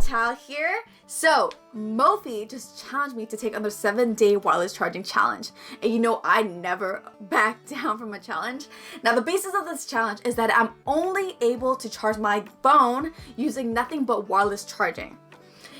Thao here. So, Mophie just challenged me to take on their 7-day wireless charging challenge. And you know I never back down from a challenge. Now the basis of this challenge is that I'm only able to charge my phone using nothing but wireless charging.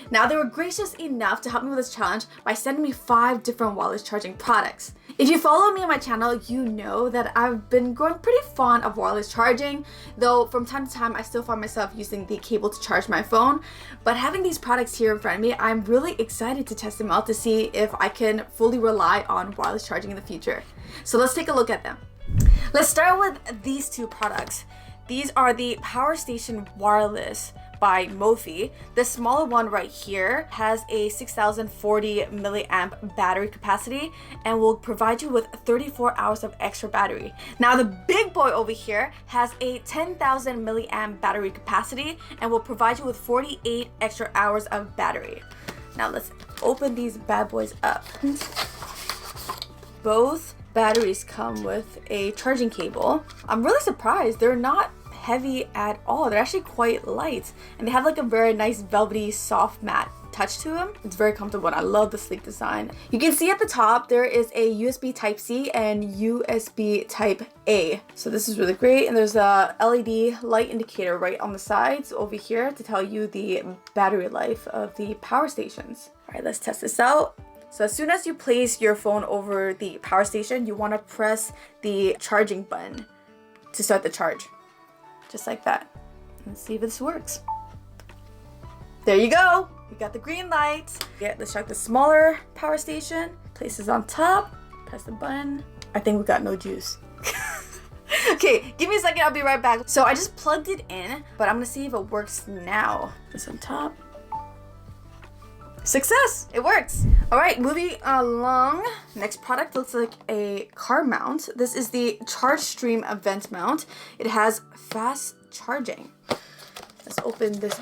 Now they were gracious enough to help me with this challenge by sending me 5 different wireless charging products. If you follow me on my channel, you know that I've been growing pretty fond of wireless charging, though from time to time I still find myself using the cable to charge my phone. But having these products here in front of me, I'm really excited to test them out to see if I can fully rely on wireless charging in the future. So let's take a look at them. Let's start with these 2 products. These are the Power Station Wireless by Mophie. The smaller one right here has a 6040 milliamp battery capacity and will provide you with 34 hours of extra battery. Now the big boy over here has a 10,000 milliamp battery capacity and will provide you with 48 extra hours of battery. Now let's open these bad boys up. Both batteries come with a charging cable. I'm really surprised they're not heavy at all. They're actually quite light and they have like a very nice velvety soft matte touch to them. It's very comfortable and I love the sleek design. You can see at the top there is a USB Type-C and USB Type-A. So this is really great, and there's a LED light indicator right on the sides over here to tell you the battery life of the power stations. All right, let's test this out. So as soon as you place your phone over the power station, you want to press the charging button to start the charge. Just like that. Let's see if this works. There you go. We got the green light. Yeah, let's check the smaller power station. Place this on top. Press the button. I think we got no juice. Okay, give me a second. I'll be right back. So I just plugged it in, but I'm gonna see if it works now. This on top. Success! It works! Alright, moving along. Next product looks like a car mount. This is the Charge Stream Vent Mount. It has fast charging. Let's open this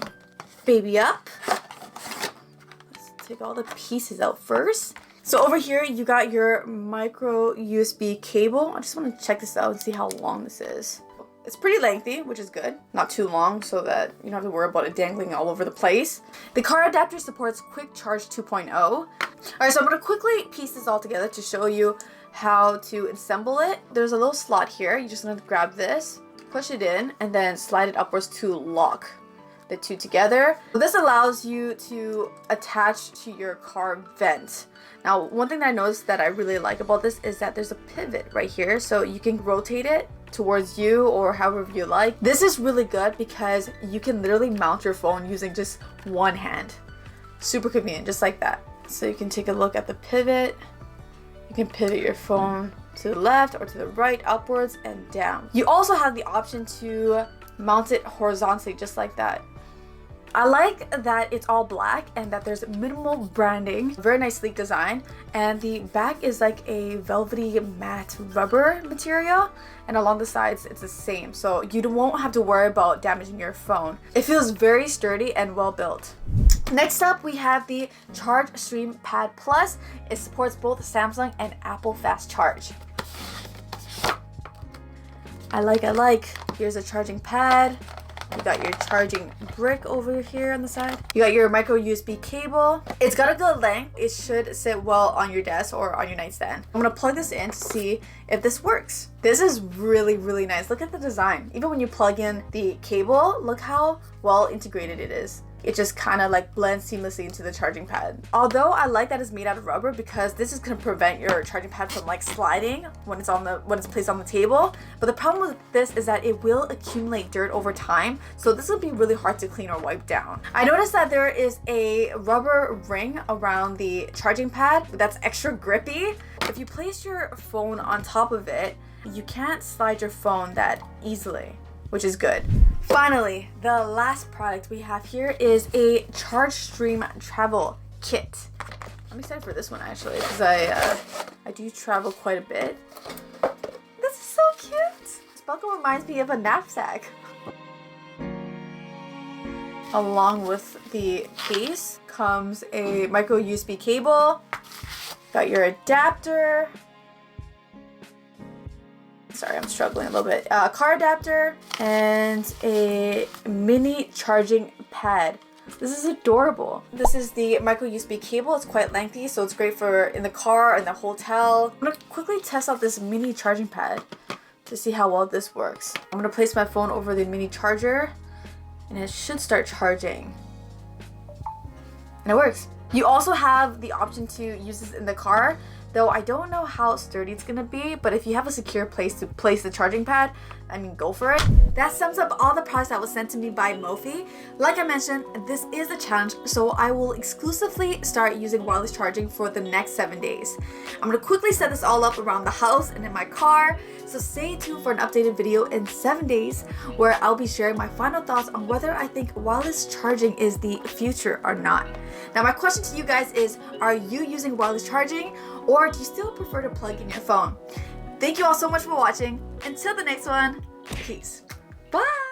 baby up. Let's take all the pieces out first. So over here you got your micro USB cable. I just want to check this out and see how long this is. It's pretty lengthy, which is good. Not too long so that you don't have to worry about it dangling all over the place. The car adapter supports Quick Charge 2.0. Alright, so I'm going to quickly piece this all together to show you how to assemble it. There's a little slot here. You just want to grab this, push it in, and then slide it upwards to lock the 2 together. This allows you to attach to your car vent. Now, one thing that I noticed that I really like about this is that there's a pivot right here, so you can rotate it towards you or however you like. This is really good because you can literally mount your phone using just one hand. Super convenient, just like that. So you can take a look at the pivot. You can pivot your phone to the left or to the right, upwards and down. You also have the option to mount it horizontally, just like that. I like that it's all black and that there's minimal branding, very nice sleek design, and the back is like a velvety matte rubber material, and along the sides it's the same, so you won't have to worry about damaging your phone. It feels very sturdy and well built. Next up we have the Charge Stream Pad Plus. It supports both Samsung and Apple Fast Charge. I like. Here's a charging pad. You got your charging brick over here on the side. You got your micro USB cable. It's got a good length. It should sit well on your desk or on your nightstand. I'm gonna plug this in to see if this works. This is really, really nice. Look at the design. Even when you plug in the cable, look how well integrated it is. It just kind of like blends seamlessly into the charging pad. Although I like that it's made out of rubber because this is gonna prevent your charging pad from like sliding when it's placed on the table. But the problem with this is that it will accumulate dirt over time, so this will be really hard to clean or wipe down. I noticed that there is a rubber ring around the charging pad that's extra grippy. If you place your phone on top of it, you can't slide your phone that easily, which is good. Finally, the last product we have here is a Charge Stream Travel Kit. I'm excited for this one actually because I do travel quite a bit. This is so cute. This buckle reminds me of a knapsack. Along with the case comes a micro USB cable. Got your adapter. Sorry, I'm struggling a little bit. Car adapter and a mini charging pad. This is adorable. This is the micro USB cable. It's quite lengthy, so it's great for in the car, in the hotel. I'm gonna quickly test out this mini charging pad to see how well this works. I'm gonna place my phone over the mini charger and it should start charging. And it works. You also have the option to use this in the car, though I don't know how sturdy it's gonna be, but if you have a secure place to place the charging pad, I mean, go for it. That sums up all the products that was sent to me by Mophie. Like I mentioned, this is a challenge, so I will exclusively start using wireless charging for the next 7 days. I'm gonna quickly set this all up around the house and in my car, so stay tuned for an updated video in 7 days where I'll be sharing my final thoughts on whether I think wireless charging is the future or not. Now my question to you guys is, are you using wireless charging or do you still prefer to plug in your phone? Thank you all so much for watching. Until the next one, peace. Bye!